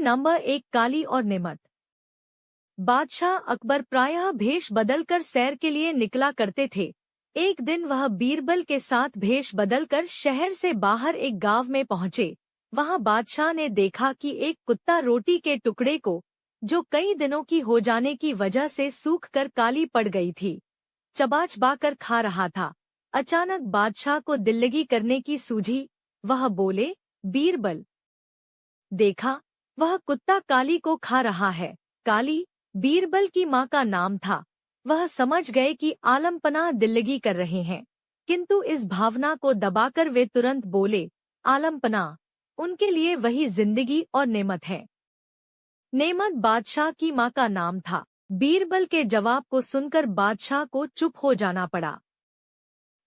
Number 1 काली और नेमत। बादशाह अकबर प्रायः भेष बदलकर सैर के लिए निकला करते थे। एक दिन वह बीरबल के साथ भेष बदलकर शहर से बाहर एक गांव में पहुंचे। वहां बादशाह ने देखा कि एक कुत्ता रोटी के टुकड़े को, जो कई दिनों की हो जाने की वजह से सूखकर काली पड़ गई थी, चबा चबा कर खा रहा था। अचानक बादशाह को दिल्लगी करने की सूझी। वह बोले, बीरबल, देखा, वह कुत्ता काली को खा रहा है। काली बीरबल की माँ का नाम था। वह समझ गए कि आलमपनाह दिल्लगी कर रहे हैं, किंतु इस भावना को दबाकर वे तुरंत बोले, आलमपनाह उनके लिए वही जिंदगी और नेमत है। नेमत बादशाह की माँ का नाम था। बीरबल के जवाब को सुनकर बादशाह को चुप हो जाना पड़ा।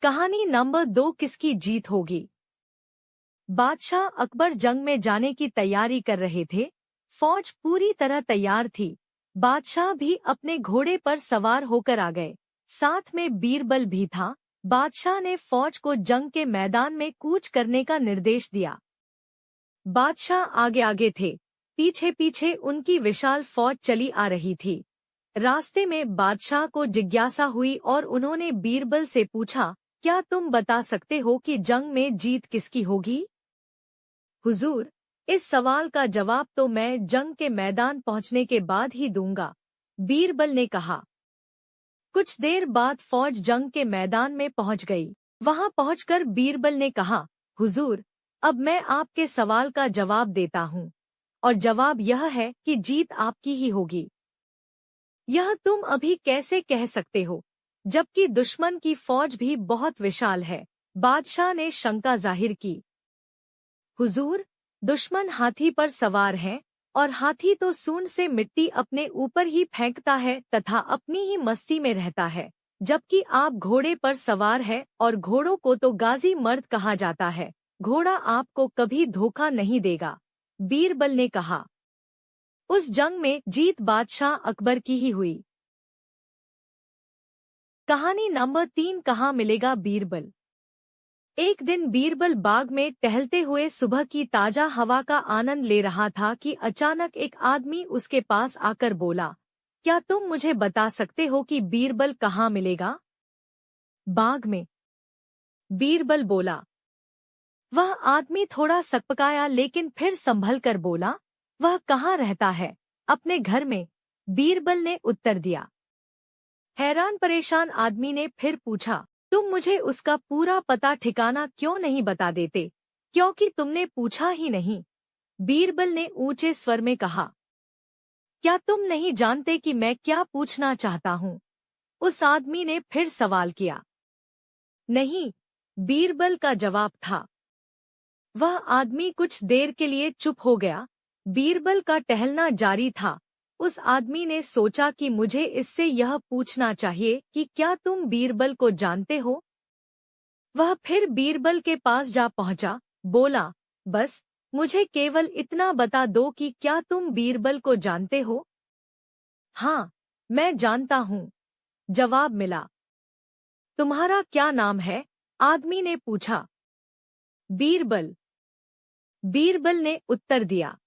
कहानी नंबर 2 किसकी जीत होगी। बादशाह अकबर जंग में जाने की तैयारी कर रहे थे। फौज पूरी तरह तैयार थी। बादशाह भी अपने घोड़े पर सवार होकर आ गए। साथ में बीरबल भी था। बादशाह ने फौज को जंग के मैदान में कूच करने का निर्देश दिया। बादशाह आगे आगे थे, पीछे पीछे उनकी विशाल फौज चली आ रही थी। रास्ते में बादशाह को जिज्ञासा हुई और उन्होंने बीरबल से पूछा, क्या तुम बता सकते हो कि जंग में जीत किसकी होगी? हुजूर, इस सवाल का जवाब तो मैं जंग के मैदान पहुंचने के बाद ही दूंगा, बीरबल ने कहा। कुछ देर बाद फौज जंग के मैदान में पहुंच गई। वहां पहुंचकर बीरबल ने कहा, हुजूर, अब मैं आपके सवाल का जवाब देता हूं, और जवाब यह है कि जीत आपकी ही होगी। यह तुम अभी कैसे कह सकते हो, जबकि दुश्मन की फौज भी बहुत विशाल है? बादशाह ने शंका जाहिर की। हुजूर, दुश्मन हाथी पर सवार है, और हाथी तो सूंड से मिट्टी अपने ऊपर ही फेंकता है तथा अपनी ही मस्ती में रहता है, जबकि आप घोड़े पर सवार है और घोड़ों को तो गाजी मर्द कहा जाता है। घोड़ा आपको कभी धोखा नहीं देगा, बीरबल ने कहा। उस जंग में जीत बादशाह अकबर की ही हुई। कहानी नंबर 3 कहाँ मिलेगा बीरबल। एक दिन बीरबल बाग में टहलते हुए सुबह की ताजा हवा का आनंद ले रहा था कि अचानक एक आदमी उसके पास आकर बोला, क्या तुम मुझे बता सकते हो कि बीरबल कहाँ मिलेगा? बाग में, बीरबल बोला। वह आदमी थोड़ा सकपकाया लेकिन फिर संभल कर बोला, वह कहाँ रहता है? अपने घर में, बीरबल ने उत्तर दिया। हैरान परेशान आदमी ने फिर पूछा, तुम मुझे उसका पूरा पता ठिकाना क्यों नहीं बता देते? क्योंकि तुमने पूछा ही नहीं, बीरबल ने ऊंचे स्वर में कहा। क्या तुम नहीं जानते कि मैं क्या पूछना चाहता हूँ? उस आदमी ने फिर सवाल किया। नहीं, बीरबल का जवाब था। वह आदमी कुछ देर के लिए चुप हो गया। बीरबल का टहलना जारी था। उस आदमी ने सोचा कि मुझे इससे यह पूछना चाहिए कि क्या तुम बीरबल को जानते हो? वह फिर बीरबल के पास जा पहुंचा, बोला, बस मुझे केवल इतना बता दो कि क्या तुम बीरबल को जानते हो? हाँ, मैं जानता हूँ, जवाब मिला। तुम्हारा क्या नाम है? आदमी ने पूछा। बीरबल, बीरबल ने उत्तर दिया।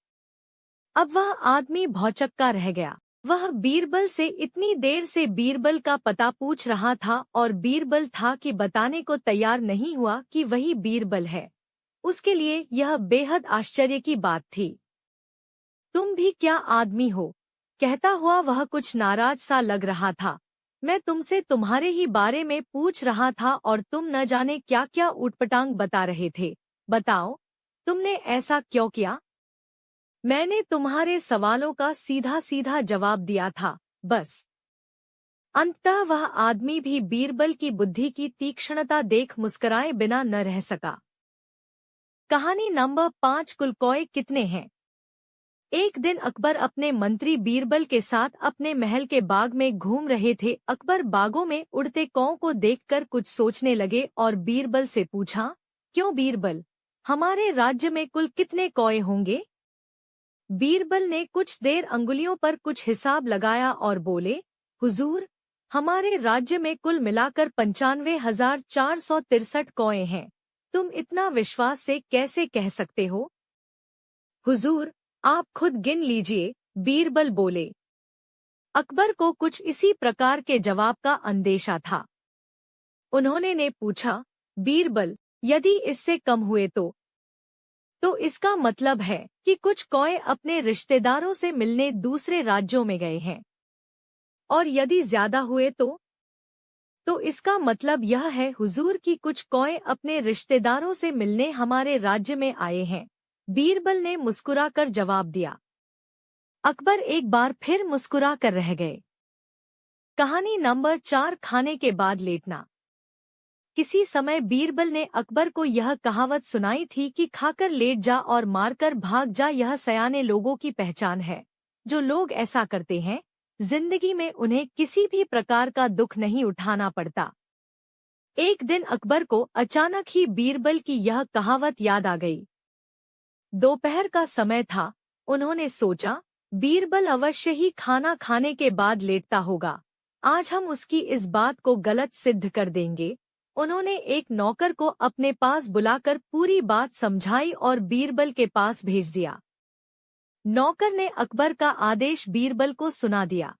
अब वह आदमी भौचक्का रह गया। वह बीरबल से इतनी देर से बीरबल का पता पूछ रहा था और बीरबल था कि बताने को तैयार नहीं हुआ कि वही बीरबल है। उसके लिए यह बेहद आश्चर्य की बात थी। तुम भी क्या आदमी हो? कहता हुआ वह कुछ नाराज सा लग रहा था। मैं तुमसे तुम्हारे ही बारे में पूछ रहा था और तुम न जाने क्या क्या ऊटपटांग बता रहे थे। बताओ, तुमने ऐसा क्यों किया? मैंने तुम्हारे सवालों का सीधा सीधा जवाब दिया था, बस। अंततः वह आदमी भी बीरबल की बुद्धि की तीक्ष्णता देख मुस्कुराए बिना न रह सका। कहानी नंबर 5 कुल कौए कितने हैं। एक दिन अकबर अपने मंत्री बीरबल के साथ अपने महल के बाग में घूम रहे थे। अकबर बागों में उड़ते कौओं को देखकर कुछ सोचने लगे और बीरबल से पूछा, क्यों बीरबल, हमारे राज्य में कुल कितने कौए होंगे? बीरबल ने कुछ देर अंगुलियों पर कुछ हिसाब लगाया और बोले, हुजूर, हमारे राज्य में कुल मिलाकर 95,463 कौए हैं। तुम इतना विश्वास से कैसे कह सकते हो? हुजूर, आप खुद गिन लीजिए, बीरबल बोले। अकबर को कुछ इसी प्रकार के जवाब का अंदेशा था। उन्होंने ने पूछा, बीरबल, यदि इससे कम हुए तो इसका मतलब है कि कुछ कौए अपने रिश्तेदारों से मिलने दूसरे राज्यों में गए हैं। और यदि ज्यादा हुए तो इसका मतलब यह है हुजूर कि कुछ कौए अपने रिश्तेदारों से मिलने हमारे राज्य में आए हैं। बीरबल ने मुस्कुराकर जवाब दिया। अकबर एक बार फिर मुस्कुरा कर रह गए। कहानी नंबर 4, खाने के बाद लेटना। किसी समय बीरबल ने अकबर को यह कहावत सुनाई थी कि खाकर लेट जा और मारकर भाग जा, यह सयाने लोगों की पहचान है। जो लोग ऐसा करते हैं, जिंदगी में उन्हें किसी भी प्रकार का दुख नहीं उठाना पड़ता। एक दिन अकबर को अचानक ही बीरबल की यह कहावत याद आ गई। दोपहर का समय था। उन्होंने सोचा, बीरबल अवश्य ही खाना खाने के बाद लेटता होगा। आज हम उसकी इस बात को गलत सिद्ध कर देंगे। उन्होंने एक नौकर को अपने पास बुलाकर पूरी बात समझाई और बीरबल के पास भेज दिया। नौकर ने अकबर का आदेश बीरबल को सुना दिया।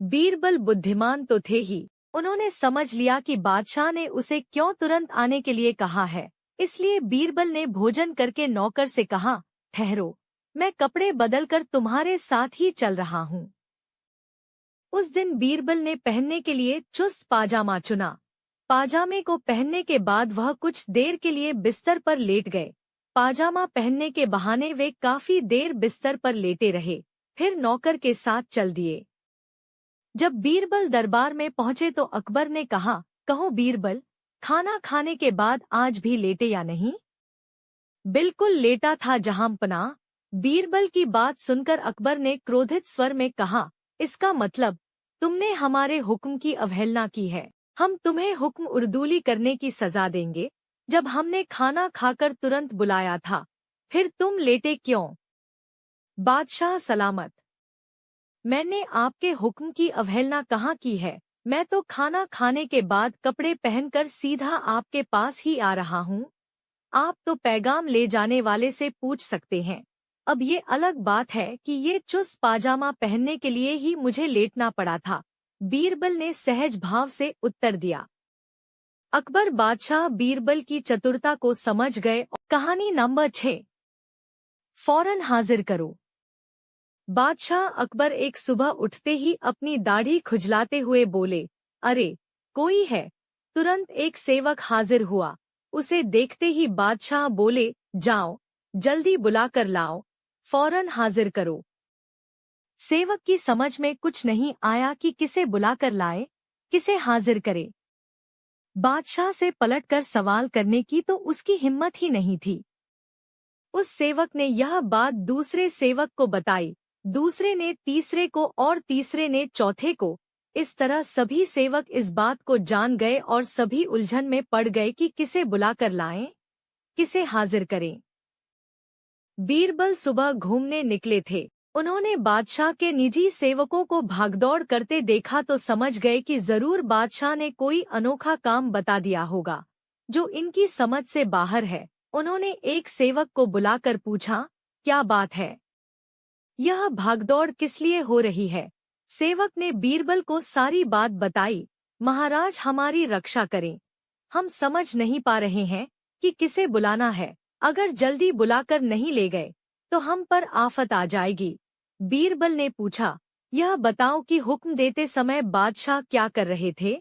बीरबल बुद्धिमान तो थे ही, उन्होंने समझ लिया कि बादशाह ने उसे क्यों तुरंत आने के लिए कहा है। इसलिए बीरबल ने भोजन करके नौकर से कहा, ठहरो, मैं कपड़े बदलकर तुम्हारे साथ ही चल रहा हूँ। उस दिन बीरबल ने पहनने के लिए चुस्त पाजामा चुना। पाजामे को पहनने के बाद वह कुछ देर के लिए बिस्तर पर लेट गए। पाजामा पहनने के बहाने वे काफी देर बिस्तर पर लेटे रहे, फिर नौकर के साथ चल दिए। जब बीरबल दरबार में पहुंचे तो अकबर ने कहा, कहो बीरबल, खाना खाने के बाद आज भी लेटे या नहीं? बिल्कुल लेटा था जहांपनाह। बीरबल की बात सुनकर अकबर ने क्रोधित स्वर में कहा, इसका मतलब तुमने हमारे हुक्म की अवहेलना की है। हम तुम्हें हुक्म उर्दूली करने की सजा देंगे। जब हमने खाना खाकर तुरंत बुलाया था, फिर तुम लेटे क्यों? बादशाह सलामत, मैंने आपके हुक्म की अवहेलना कहाँ की है? मैं तो खाना खाने के बाद कपड़े पहनकर सीधा आपके पास ही आ रहा हूँ। आप तो पैगाम ले जाने वाले से पूछ सकते हैं। अब ये अलग बात है कि ये चुस्त पाजामा पहनने के लिए ही मुझे लेटना पड़ा था। बीरबल ने सहज भाव से उत्तर दिया। अकबर बादशाह बीरबल की चतुरता को समझ गए। कहानी नंबर 6, फौरन हाजिर करो। बादशाह अकबर एक सुबह उठते ही अपनी दाढ़ी खुजलाते हुए बोले, अरे कोई है? तुरंत एक सेवक हाजिर हुआ। उसे देखते ही बादशाह बोले, जाओ, जल्दी बुलाकर लाओ, फौरन हाजिर करो। सेवक की समझ में कुछ नहीं आया कि किसे बुलाकर लाए, किसे हाजिर करे। बादशाह से पलटकर सवाल करने की तो उसकी हिम्मत ही नहीं थी। उस सेवक ने यह बात दूसरे सेवक को बताई, दूसरे ने तीसरे को और तीसरे ने चौथे को। इस तरह सभी सेवक इस बात को जान गए और सभी उलझन में पड़ गए कि किसे बुलाकर लाएं, किसे हाजिर करें। बीरबल सुबह घूमने निकले थे। उन्होंने बादशाह के निजी सेवकों को भागदौड़ करते देखा तो समझ गए कि जरूर बादशाह ने कोई अनोखा काम बता दिया होगा जो इनकी समझ से बाहर है। उन्होंने एक सेवक को बुलाकर पूछा, क्या बात है? यह भागदौड़ किस लिए हो रही है? सेवक ने बीरबल को सारी बात बताई। महाराज, हमारी रक्षा करें, हम समझ नहीं पा रहे हैं कि किसे बुलाना है। अगर जल्दी बुलाकर नहीं ले गए तो हम पर आफत आ जाएगी। बीरबल ने पूछा, यह बताओ कि हुक्म देते समय बादशाह क्या कर रहे थे?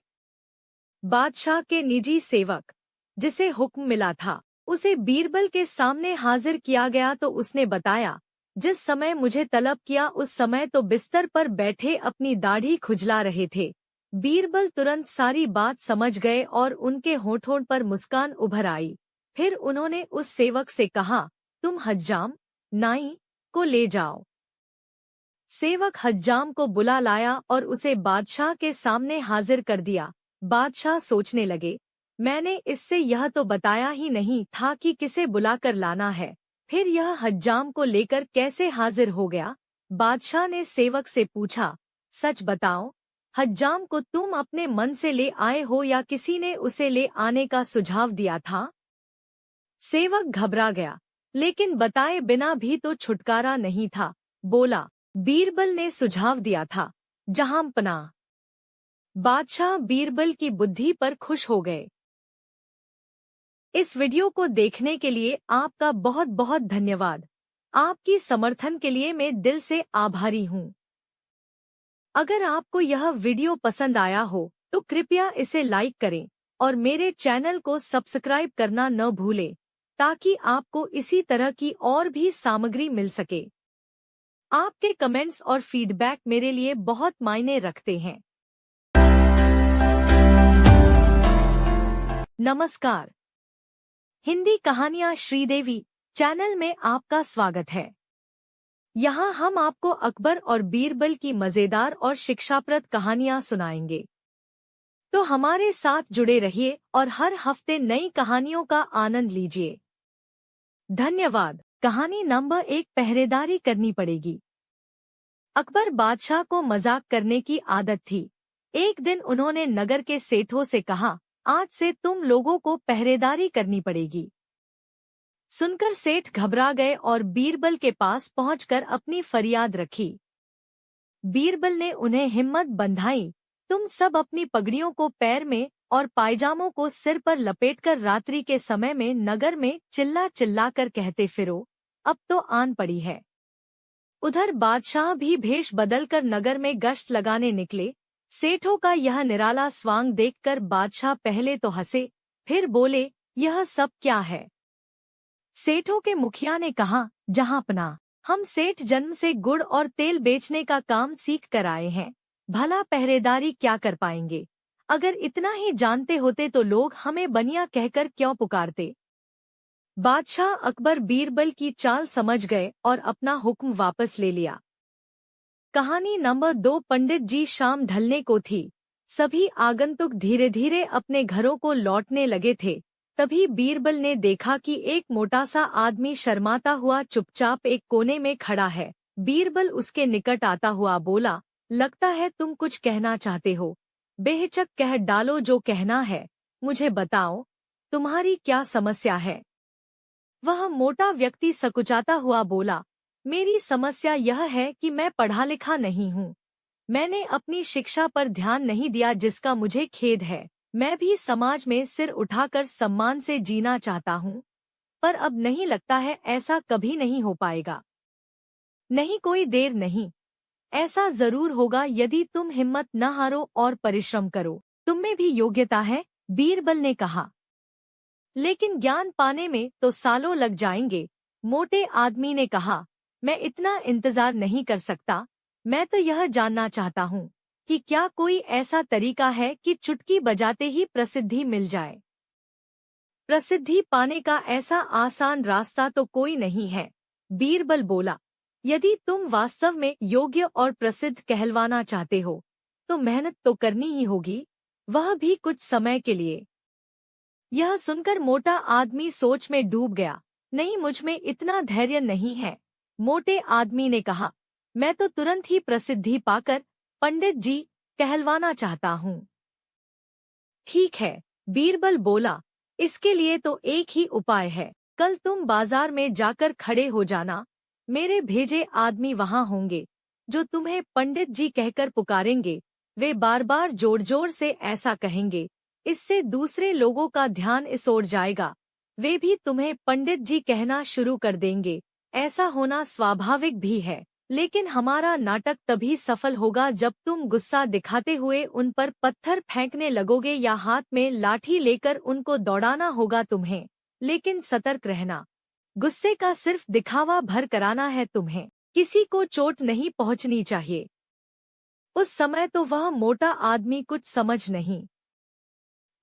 बादशाह के निजी सेवक, जिसे हुक्म मिला था, उसे बीरबल के सामने हाजिर किया गया तो उसने बताया, जिस समय मुझे तलब किया उस समय तो बिस्तर पर बैठे अपनी दाढ़ी खुजला रहे थे। बीरबल तुरंत सारी बात समझ गए और उनके होठों पर मुस्कान उभर आई। फिर उन्होंने उस सेवक से कहा, तुम हज्जाम नाई को ले जाओ। सेवक हज्जाम को बुला लाया और उसे बादशाह के सामने हाजिर कर दिया। बादशाह सोचने लगे, मैंने इससे यह तो बताया ही नहीं था कि किसे बुलाकर लाना है, फिर यह हज्जाम को लेकर कैसे हाजिर हो गया? बादशाह ने सेवक से पूछा, सच बताओ, हज्जाम को तुम अपने मन से ले आए हो या किसी ने उसे ले आने का सुझाव दिया था? सेवक घबरा गया। लेकिन बताए बिना भी तो छुटकारा नहीं था, बोला। बीरबल ने सुझाव दिया था, जहांपनाह। बादशाह बीरबल की बुद्धि पर खुश हो गए। इस वीडियो को देखने के लिए आपका बहुत बहुत धन्यवाद। आपकी समर्थन के लिए मैं दिल से आभारी हूँ। अगर आपको यह वीडियो पसंद आया हो तो कृपया इसे लाइक करें और मेरे चैनल को सब्सक्राइब करना न भूलें, ताकि आपको इसी तरह की और भी सामग्री मिल सके। आपके कमेंट्स और फीडबैक मेरे लिए बहुत मायने रखते हैं। नमस्कार। हिंदी कहानियाँ श्रीदेवी चैनल में आपका स्वागत है। यहाँ हम आपको अकबर और बीरबल की मजेदार और शिक्षाप्रद कहानियाँ सुनाएंगे। तो हमारे साथ जुड़े रहिए और हर हफ्ते नई कहानियों का आनंद लीजिए। धन्यवाद। कहानी नंबर 1, पहरेदारी करनी पड़ेगी। अकबर बादशाह को मजाक करने की आदत थी। एक दिन उन्होंने नगर के सेठों से कहा, आज से तुम लोगों को पहरेदारी करनी पड़ेगी। सुनकर सेठ घबरा गए और बीरबल के पास पहुंचकर अपनी फरियाद रखी। बीरबल ने उन्हें हिम्मत बंधाई, तुम सब अपनी पगड़ियों को पैर में और पायजामों को सिर पर लपेटकर रात्रि के समय में नगर में चिल्ला चिल्ला कर कहते फिरो, अब तो आन पड़ी है। उधर बादशाह भी भेष बदलकर नगर में गश्त लगाने निकले। सेठों का यह निराला स्वांग देखकर बादशाह पहले तो हंसे, फिर बोले, यह सब क्या है? सेठों के मुखिया ने कहा, जहांपनाह, हम सेठ जन्म से गुड़ और तेल बेचने का काम सीख कर आए हैं, भला पहरेदारी क्या कर पाएंगे? अगर इतना ही जानते होते तो लोग हमें बनिया कहकर क्यों पुकारते? बादशाह अकबर बीरबल की चाल समझ गए और अपना हुक्म वापस ले लिया। कहानी नंबर 2, पंडित जी। शाम ढलने को थी। सभी आगंतुक धीरे धीरे अपने घरों को लौटने लगे थे। तभी बीरबल ने देखा कि एक मोटा सा आदमी शर्माता हुआ चुपचाप एक कोने में खड़ा है। बीरबल उसके निकट आता हुआ बोला, लगता है तुम कुछ कहना चाहते हो। बेहिचक कह डालो जो कहना है, मुझे बताओ, तुम्हारी क्या समस्या है? वह मोटा व्यक्ति सकुचाता हुआ बोला, मेरी समस्या यह है कि मैं पढ़ा लिखा नहीं हूँ। मैंने अपनी शिक्षा पर ध्यान नहीं दिया, जिसका मुझे खेद है। मैं भी समाज में सिर उठाकर सम्मान से जीना चाहता हूँ, पर अब नहीं लगता है ऐसा कभी नहीं हो पाएगा। नहीं, कोई देर नहीं, ऐसा जरूर होगा यदि तुम हिम्मत न हारो और परिश्रम करो। तुम में भी योग्यता है, बीरबल ने कहा, लेकिन ज्ञान पाने में तो सालों लग जाएंगे। मोटे आदमी ने कहा, मैं इतना इंतजार नहीं कर सकता। मैं तो यह जानना चाहता हूँ कि क्या कोई ऐसा तरीका है कि चुटकी बजाते ही प्रसिद्धि मिल जाए? प्रसिद्धि पाने का ऐसा आसान रास्ता तो कोई नहीं है, बीरबल बोला। यदि तुम वास्तव में योग्य और प्रसिद्ध कहलवाना चाहते हो तो मेहनत तो करनी ही होगी, वह भी कुछ समय के लिए। यह सुनकर मोटा आदमी सोच में डूब गया। नहीं, मुझ में इतना धैर्य नहीं है, मोटे आदमी ने कहा। मैं तो तुरंत ही प्रसिद्धि पाकर पंडित जी कहलवाना चाहता हूँ। ठीक है, बीरबल बोला, इसके लिए तो एक ही उपाय है। कल तुम बाजार में जाकर खड़े हो जाना। मेरे भेजे आदमी वहाँ होंगे जो तुम्हें पंडित जी कहकर पुकारेंगे। वे बार बार जोर जोर से ऐसा कहेंगे, इससे दूसरे लोगों का ध्यान इस ओर जाएगा। वे भी तुम्हें पंडित जी कहना शुरू कर देंगे। ऐसा होना स्वाभाविक भी है, लेकिन हमारा नाटक तभी सफल होगा जब तुम गुस्सा दिखाते हुए उन पर पत्थर फेंकने लगोगे या हाथ में लाठी लेकर उनको दौड़ाना होगा तुम्हें। लेकिन सतर्क रहना, गुस्से का सिर्फ दिखावा भर कराना है तुम्हें, किसी को चोट नहीं पहुंचनी चाहिए। उस समय तो वह मोटा आदमी कुछ समझ नहीं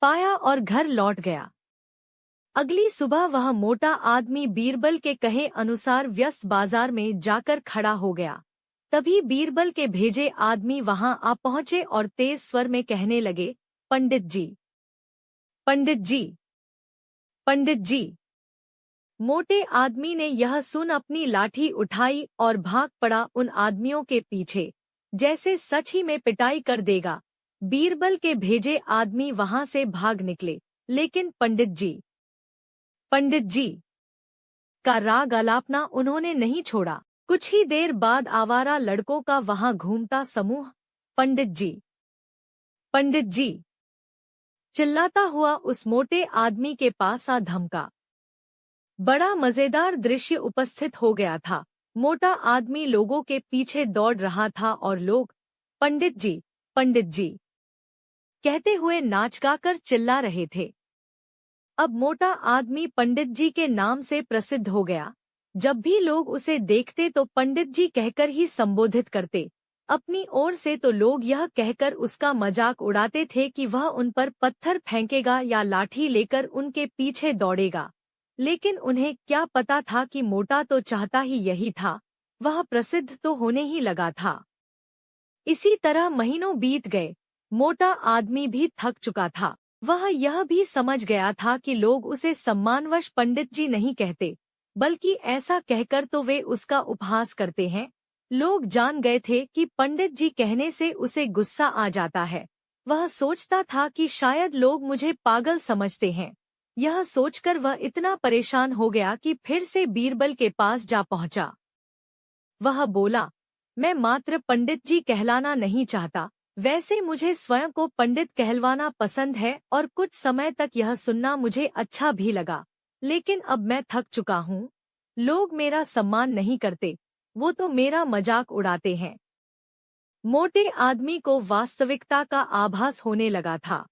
पाया और घर लौट गया। अगली सुबह वह मोटा आदमी बीरबल के कहे अनुसार व्यस्त बाजार में जाकर खड़ा हो गया। तभी बीरबल के भेजे आदमी वहां आ पहुंचे और तेज स्वर में कहने लगे, पंडित जी, पंडित जी, पंडित जी। मोटे आदमी ने यह सुन अपनी लाठी उठाई और भाग पड़ा उन आदमियों के पीछे, जैसे सच ही में पिटाई कर देगा। बीरबल के भेजे आदमी वहां से भाग निकले, लेकिन पंडित जी, पंडित जी, का राग आलापना उन्होंने नहीं छोड़ा। कुछ ही देर बाद आवारा लड़कों का वहां घूमता समूह पंडित जी, पंडित जी चिल्लाता हुआ उस मोटे आदमी के पास आ धमका। बड़ा मजेदार दृश्य उपस्थित हो गया था। मोटा आदमी लोगों के पीछे दौड़ रहा था और लोग पंडित जी, पंडित जी कहते हुए नाच गाकर चिल्ला रहे थे। अब मोटा आदमी पंडित जी के नाम से प्रसिद्ध हो गया। जब भी लोग उसे देखते तो पंडित जी कहकर ही संबोधित करते। अपनी ओर से तो लोग यह कहकर उसका मजाक उड़ाते थे कि वह उन पर पत्थर फेंकेगा या लाठी लेकर उनके पीछे दौड़ेगा। लेकिन उन्हें क्या पता था कि मोटा तो चाहता ही यही था, वह प्रसिद्ध तो होने ही लगा था। इसी तरह महीनों बीत गए। मोटा आदमी भी थक चुका था। वह यह भी समझ गया था कि लोग उसे सम्मानवश पंडित जी नहीं कहते, बल्कि ऐसा कहकर तो वे उसका उपहास करते हैं। लोग जान गए थे कि पंडित जी कहने से उसे गुस्सा आ जाता है। वह सोचता था कि शायद लोग मुझे पागल समझते हैं। यह सोचकर वह इतना परेशान हो गया कि फिर से बीरबल के पास जा पहुंचा। वह बोला, मैं मात्र पंडित जी कहलाना नहीं चाहता, वैसे मुझे स्वयं को पंडित कहलवाना पसंद है और कुछ समय तक यह सुनना मुझे अच्छा भी लगा। लेकिन अब मैं थक चुका हूँ। लोग मेरा सम्मान नहीं करते, वो तो मेरा मजाक उड़ाते हैं। मोटे आदमी को वास्तविकता का आभास होने लगा था।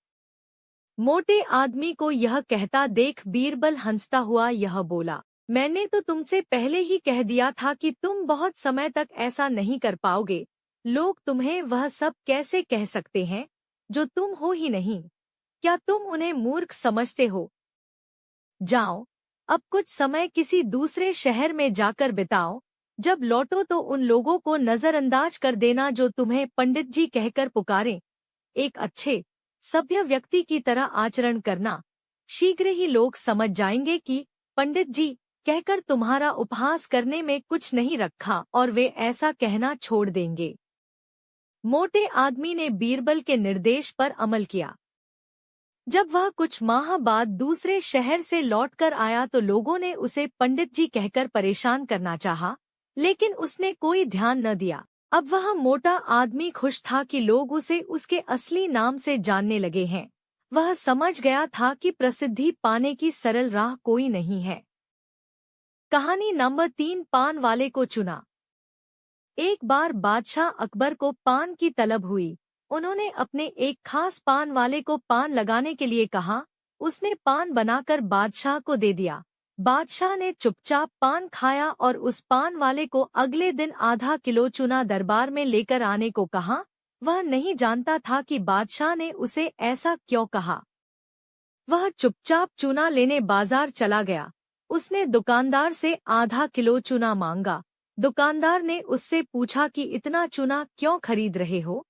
मोटे आदमी को यह कहता देख बीरबल हंसता हुआ यह बोला, मैंने तो तुमसे पहले ही कह दिया था कि तुम बहुत समय तक ऐसा नहीं कर पाओगे। लोग तुम्हें वह सब कैसे कह सकते हैं जो तुम हो ही नहीं? क्या तुम उन्हें मूर्ख समझते हो? जाओ, अब कुछ समय किसी दूसरे शहर में जाकर बिताओ। जब लौटो तो उन लोगों को नजरअंदाज कर देना जो तुम्हें पंडित जी कहकर पुकारें। एक अच्छे सभ्य व्यक्ति की तरह आचरण करना। शीघ्र ही लोग समझ जाएंगे कि पंडित जी कहकर तुम्हारा उपहास करने में कुछ नहीं रखा और वे ऐसा कहना छोड़ देंगे। मोटे आदमी ने बीरबल के निर्देश पर अमल किया। जब वह कुछ माह बाद दूसरे शहर से लौटकर आया तो लोगों ने उसे पंडित जी कहकर परेशान करना चाहा, लेकिन उसने कोई ध्यान न दिया। अब वह मोटा आदमी खुश था कि लोग उसे उसके असली नाम से जानने लगे हैं। वह समझ गया था कि प्रसिद्धि पाने की सरल राह कोई नहीं है। कहानी नंबर 3, पान वाले को चुना। एक बार बादशाह अकबर को पान की तलब हुई। उन्होंने अपने एक खास पान वाले को पान लगाने के लिए कहा। उसने पान बनाकर बादशाह को दे दिया। बादशाह ने चुपचाप पान खाया और उस पान वाले को अगले दिन आधा किलो चूना दरबार में लेकर आने को कहा। वह नहीं जानता था कि बादशाह ने उसे ऐसा क्यों कहा। वह चुपचाप चूना लेने बाजार चला गया। उसने दुकानदार से आधा किलो चूना मांगा। दुकानदार ने उससे पूछा कि इतना चूना क्यों खरीद रहे हो?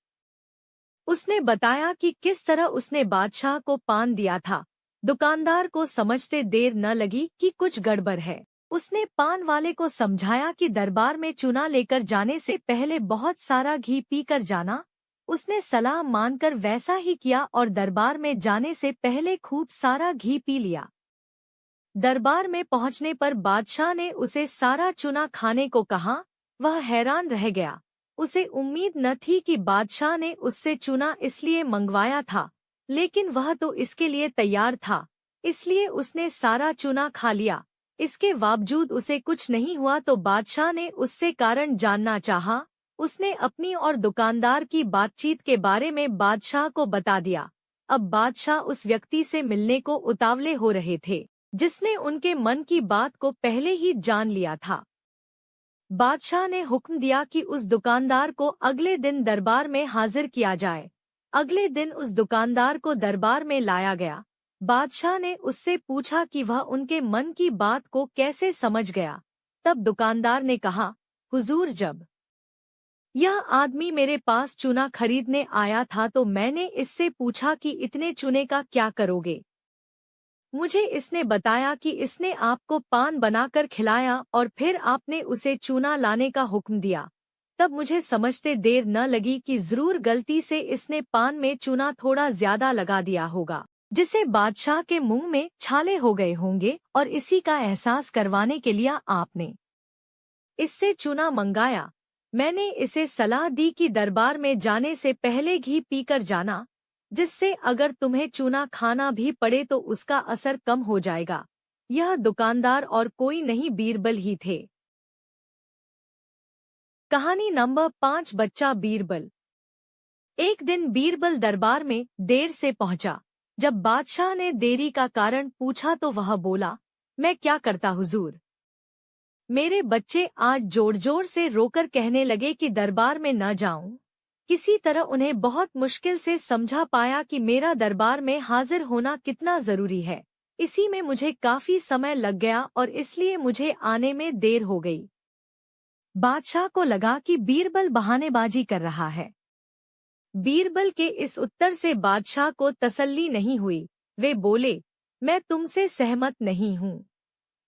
उसने बताया कि किस तरह उसने बादशाह को पान दिया था। दुकानदार को समझते देर न लगी कि कुछ गड़बड़ है। उसने पान वाले को समझाया कि दरबार में चूना लेकर जाने से पहले बहुत सारा घी पीकर जाना। उसने सलाह मानकर वैसा ही किया और दरबार में जाने से पहले खूब सारा घी पी लिया। दरबार में पहुंचने पर बादशाह ने उसे सारा चूना खाने को कहा। वह हैरान रह गया। उसे उम्मीद न थी कि बादशाह ने उससे चूना इसलिए मंगवाया था, लेकिन वह तो इसके लिए तैयार था, इसलिए उसने सारा चूना खा लिया। इसके बावजूद उसे कुछ नहीं हुआ तो बादशाह ने उससे कारण जानना चाहा। उसने अपनी और दुकानदार की बातचीत के बारे में बादशाह को बता दिया। अब बादशाह उस व्यक्ति से मिलने को उतावले हो रहे थे जिसने उनके मन की बात को पहले ही जान लिया था। बादशाह ने हुक्म दिया कि उस दुकानदार को अगले दिन दरबार में हाजिर किया जाए। अगले दिन उस दुकानदार को दरबार में लाया गया। बादशाह ने उससे पूछा कि वह उनके मन की बात को कैसे समझ गया। तब दुकानदार ने कहा, हुजूर, जब यह आदमी मेरे पास चूना खरीदने आया था तो मैंने इससे पूछा कि इतने चूने का क्या करोगे। मुझे इसने बताया कि इसने आपको पान बनाकर खिलाया और फिर आपने उसे चूना लाने का हुक्म दिया। तब मुझे समझते देर न लगी कि जरूर गलती से इसने पान में चूना थोड़ा ज्यादा लगा दिया होगा। जिसे बादशाह के मुंह में छाले हो गए होंगे और इसी का एहसास करवाने के लिए आपने इससे चूना मंगाया। मैंने इसे सलाह दी कि दरबार में जाने से पहले घी पीकर जाना, जिससे अगर तुम्हें चूना खाना भी पड़े तो उसका असर कम हो जाएगा। यह दुकानदार और कोई नहीं बीरबल ही थे। कहानी नंबर 5, बच्चा बीरबल। एक दिन बीरबल दरबार में देर से पहुंचा। जब बादशाह ने देरी का कारण पूछा तो वह बोला, मैं क्या करता हुजूर। मेरे बच्चे आज जोर जोर से रोकर कहने लगे कि दरबार में न जाऊं। किसी तरह उन्हें बहुत मुश्किल से समझा पाया कि मेरा दरबार में हाजिर होना कितना जरूरी है। इसी में मुझे काफी समय लग गया और इसलिए मुझे आने में देर हो गई। बादशाह को लगा कि बीरबल बहानेबाजी कर रहा है। बीरबल के इस उत्तर से बादशाह को तसल्ली नहीं हुई। वे बोले, मैं तुमसे सहमत नहीं हूँ।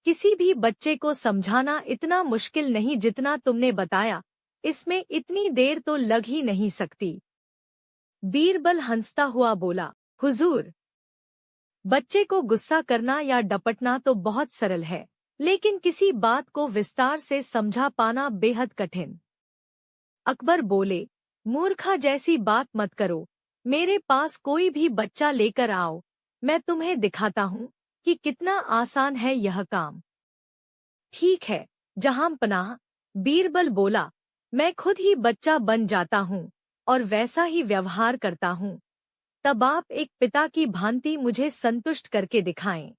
किसी भी बच्चे को समझाना इतना मुश्किल नहीं जितना तुमने बताया। इसमें इतनी देर तो लग ही नहीं सकती। बीरबल हंसता हुआ बोला, हुजूर, बच्चे को गुस्सा करना या डपटना तो बहुत सरल है, लेकिन किसी बात को विस्तार से समझा पाना बेहद कठिन। अकबर बोले, मूर्खा जैसी बात मत करो। मेरे पास कोई भी बच्चा लेकर आओ, मैं तुम्हें दिखाता हूँ कि कितना आसान है यह काम। ठीक है जहां पनाह, बीरबल बोला, मैं खुद ही बच्चा बन जाता हूँ और वैसा ही व्यवहार करता हूँ। तब आप एक पिता की भांति मुझे संतुष्ट करके दिखाएं।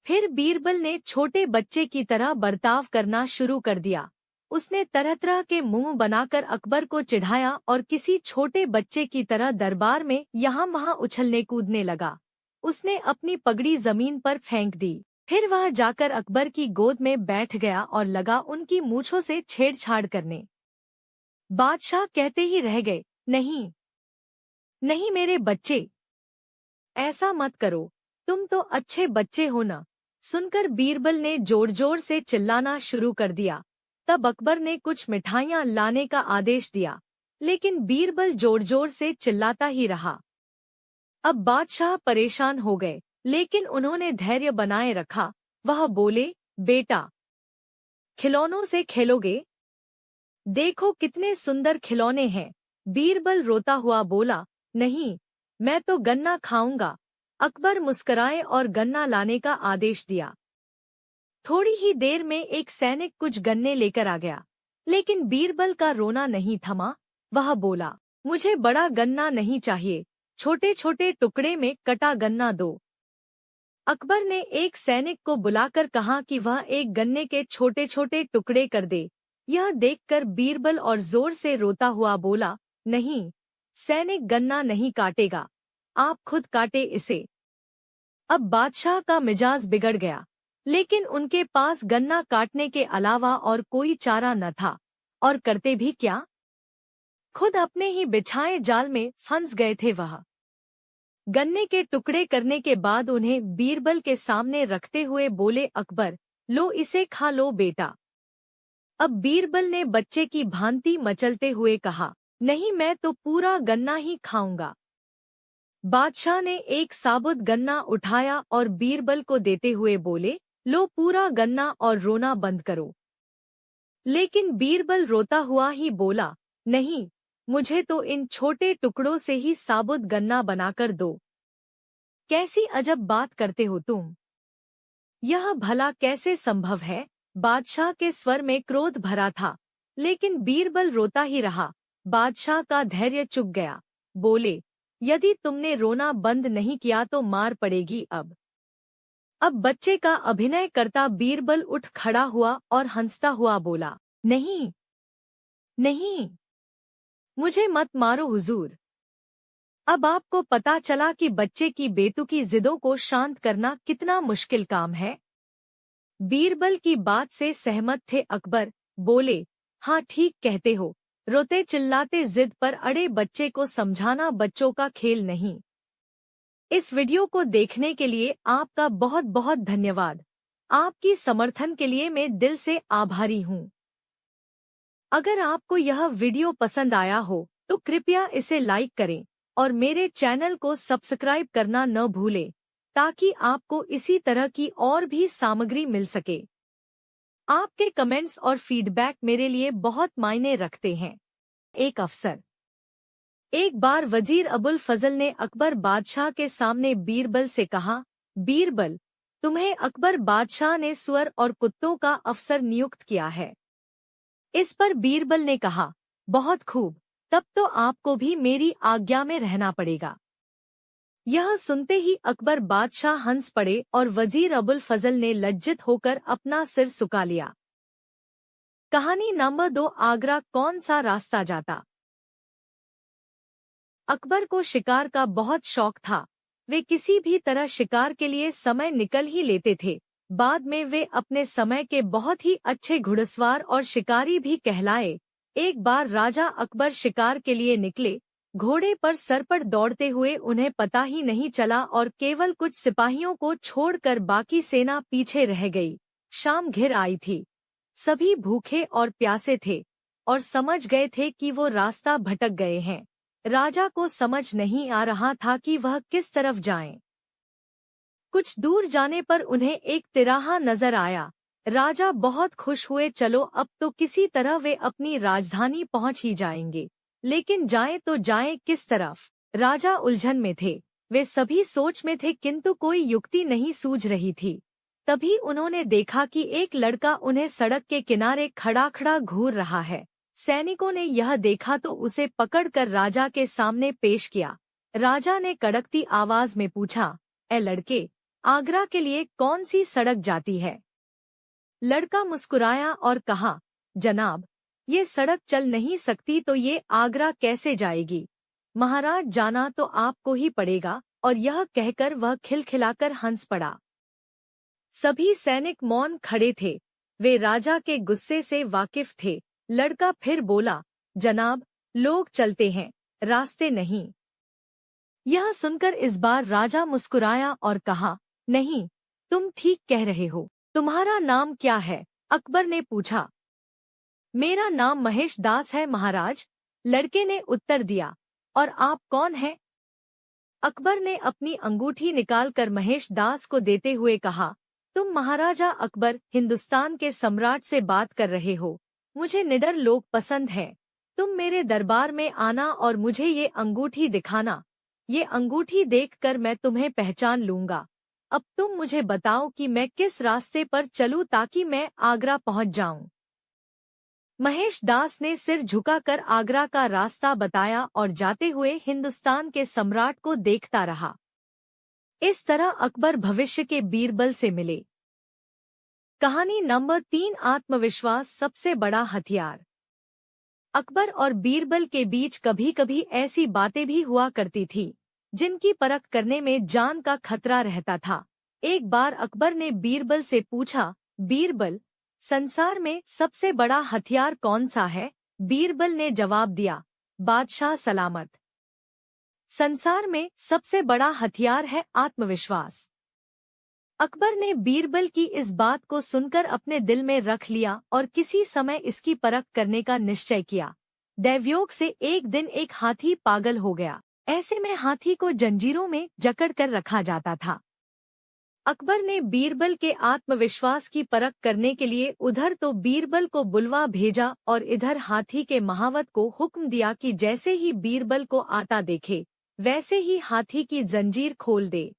फिर बीरबल ने छोटे बच्चे की तरह बर्ताव करना शुरू कर दिया। उसने तरह तरह के मुंह बनाकर अकबर को चिढ़ाया और किसी छोटे बच्चे की तरह दरबार में यहाँ वहाँ उछलने कूदने लगा। उसने अपनी पगड़ी जमीन पर फेंक दी। फिर वह जाकर अकबर की गोद में बैठ गया और लगा उनकी मूंछों से छेड़छाड़ करने। बादशाह कहते ही रह गए, नहीं नहीं मेरे बच्चे, ऐसा मत करो, तुम तो अच्छे बच्चे हो ना। सुनकर बीरबल ने जोर जोर से चिल्लाना शुरू कर दिया। तब अकबर ने कुछ मिठाइयां लाने का आदेश दिया, लेकिन बीरबल जोर जोर से चिल्लाता ही रहा। अब बादशाह परेशान हो गए, लेकिन उन्होंने धैर्य बनाए रखा। वह बोले, बेटा, खिलौनों से खेलोगे? देखो कितने सुंदर खिलौने हैं। बीरबल रोता हुआ बोला, नहीं, मैं तो गन्ना खाऊंगा। अकबर मुस्कुराए और गन्ना लाने का आदेश दिया। थोड़ी ही देर में एक सैनिक कुछ गन्ने लेकर आ गया, लेकिन बीरबल का रोना नहीं थमा। वह बोला, मुझे बड़ा गन्ना नहीं चाहिए, छोटे छोटे टुकड़े में कटा गन्ना दो। अकबर ने एक सैनिक को बुलाकर कहा कि वह एक गन्ने के छोटे छोटे टुकड़े कर दे। यह देखकर बीरबल और जोर से रोता हुआ बोला, नहीं, सैनिक गन्ना नहीं काटेगा, आप खुद काटे इसे। अब बादशाह का मिजाज बिगड़ गया, लेकिन उनके पास गन्ना काटने के अलावा और कोई चारा न था, और करते भी क्या? खुद अपने ही बिछाए जाल में फंस गए थे वह। गन्ने के टुकड़े करने के बाद उन्हें बीरबल के सामने रखते हुए बोले, अकबर, लो इसे खा लो बेटा। अब बीरबल ने बच्चे की भांति मचलते हुए कहा, नहीं, मैं तो पूरा गन्ना ही खाऊंगा। बादशाह ने एक साबुत गन्ना उठाया और बीरबल को देते हुए बोले, लो पूरा गन्ना और रोना बंद करो। लेकिन बीरबल रोता हुआ ही बोला, नहीं, मुझे तो इन छोटे टुकड़ों से ही साबुत गन्ना बनाकर दो। कैसी अजब बात करते हो तुम, यह भला कैसे संभव है? बादशाह के स्वर में क्रोध भरा था, लेकिन बीरबल रोता ही रहा। बादशाह का धैर्य चुक गया। बोले, यदि तुमने रोना बंद नहीं किया तो मार पड़ेगी। अब बच्चे का अभिनय करता बीरबल उठ खड़ा हुआ और हंसता हुआ बोला, नहीं नहीं, मुझे मत मारो हुजूर। अब आपको पता चला कि बच्चे की बेतुकी जिदों को शांत करना कितना मुश्किल काम है। बीरबल की बात से सहमत थे अकबर। बोले, हाँ ठीक कहते हो, रोते चिल्लाते जिद पर अड़े बच्चे को समझाना बच्चों का खेल नहीं। इस वीडियो को देखने के लिए आपका बहुत बहुत धन्यवाद। आपकी समर्थन के लिए मैं दिल से आभारी हूँ। अगर आपको यह वीडियो पसंद आया हो तो कृपया इसे लाइक करें और मेरे चैनल को सब्सक्राइब करना न भूलें ताकि आपको इसी तरह की और भी सामग्री मिल सके। आपके कमेंट्स और फीडबैक मेरे लिए बहुत मायने रखते हैं। एक अफसर। एक बार वजीर अबुल फजल ने अकबर बादशाह के सामने बीरबल से कहा, बीरबल, तुम्हें अकबर बादशाह ने सुअर और कुत्तों का अफसर नियुक्त किया है। इस पर बीरबल ने कहा, बहुत खूब, तब तो आपको भी मेरी आज्ञा में रहना पड़ेगा। यह सुनते ही अकबर बादशाह हंस पड़े और वजीर अबुल फजल ने लज्जित होकर अपना सिर झुका लिया। कहानी नंबर 2। आगरा कौन सा रास्ता जाता। अकबर को शिकार का बहुत शौक था। वे किसी भी तरह शिकार के लिए समय निकल ही लेते थे। बाद में वे अपने समय के बहुत ही अच्छे घुड़सवार और शिकारी भी कहलाए। एक बार राजा अकबर शिकार के लिए निकले। घोड़े पर सरपट दौड़ते हुए उन्हें पता ही नहीं चला और केवल कुछ सिपाहियों को छोड़कर बाकी सेना पीछे रह गई। शाम घिर आई थी। सभी भूखे और प्यासे थे और समझ गए थे कि वो रास्ता भटक गए हैं। राजा को समझ नहीं आ रहा था कि वह किस तरफ जाएं। कुछ दूर जाने पर उन्हें एक तिराहा नजर आया। राजा बहुत खुश हुए, चलो अब तो किसी तरह वे अपनी राजधानी पहुंच ही जाएंगे। लेकिन जाएं तो जाएं किस तरफ। राजा उलझन में थे। वे सभी सोच में थे किंतु कोई युक्ति नहीं सूझ रही थी। तभी उन्होंने देखा कि एक लड़का उन्हें सड़क के किनारे खड़ा खड़ा घूर रहा है। सैनिकों ने यह देखा तो उसे पकड़कर राजा के सामने पेश किया। राजा ने कड़कती आवाज में पूछा, ए लड़के, आगरा के लिए कौन सी सड़क जाती है। लड़का मुस्कुराया और कहा, जनाब, ये सड़क चल नहीं सकती तो ये आगरा कैसे जाएगी। महाराज, जाना तो आपको ही पड़ेगा। और यह कहकर वह खिलखिलाकर हंस पड़ा। सभी सैनिक मौन खड़े थे। वे राजा के गुस्से से वाकिफ थे। लड़का फिर बोला, जनाब, लोग चलते हैं, रास्ते नहीं। यह सुनकर इस बार राजा मुस्कुराया और कहा, नहीं, तुम ठीक कह रहे हो। तुम्हारा नाम क्या है? अकबर ने पूछा। मेरा नाम महेश दास है महाराज, लड़के ने उत्तर दिया। और आप कौन हैं? अकबर ने अपनी अंगूठी निकालकर महेश दास को देते हुए कहा, तुम महाराजा अकबर, हिंदुस्तान के सम्राट से बात कर रहे हो। मुझे निडर लोग पसंद हैं। तुम मेरे दरबार में आना और मुझे ये अंगूठी दिखाना। ये अंगूठी देखकर मैं तुम्हें पहचान लूंगा। अब तुम मुझे बताओ कि मैं किस रास्ते पर चलूं ताकि मैं आगरा पहुंच जाऊं। महेश दास ने सिर झुकाकर आगरा का रास्ता बताया और जाते हुए हिंदुस्तान के सम्राट को देखता रहा। इस तरह अकबर भविष्य के बीरबल से मिले। कहानी नंबर 3। आत्मविश्वास सबसे बड़ा हथियार। अकबर और बीरबल के बीच कभी कभी ऐसी बातें भी हुआ करती थी जिनकी परख करने में जान का खतरा रहता था। एक बार अकबर ने बीरबल से पूछा, बीरबल, संसार में सबसे बड़ा हथियार कौन सा है? बीरबल ने जवाब दिया, बादशाह सलामत। संसार में सबसे बड़ा हथियार है आत्मविश्वास। अकबर ने बीरबल की इस बात को सुनकर अपने दिल में रख लिया और किसी समय इसकी परख करने का निश्चय किया। दैवयोग से एक दिन एक हाथी पागल हो गया। ऐसे में हाथी को जंजीरों में जकड़ कर रखा जाता था। अकबर ने बीरबल के आत्मविश्वास की परख करने के लिए उधर तो बीरबल को बुलवा भेजा और इधर हाथी के महावत को हुक्म दिया कि जैसे ही बीरबल को आता देखे वैसे ही हाथी की जंजीर खोल दे।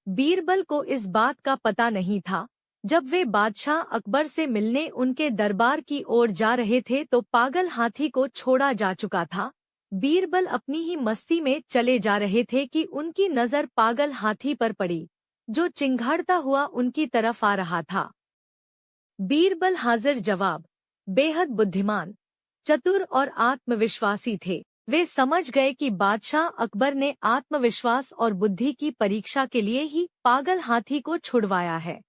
बीरबल को इस बात का पता नहीं था। जब वे बादशाह अकबर से मिलने उनके दरबार की ओर जा रहे थे तो पागल हाथी को छोड़ा जा चुका था। बीरबल अपनी ही मस्ती में चले जा रहे थे कि उनकी नजर पागल हाथी पर पड़ी जो चिंघाड़ता हुआ उनकी तरफ आ रहा था। बीरबल हाजिर जवाब, बेहद बुद्धिमान, चतुर और आत्मविश्वासी थे। वे समझ गए कि बादशाह अकबर ने आत्मविश्वास और बुद्धि की परीक्षा के लिए ही पागल हाथी को छुड़वाया है।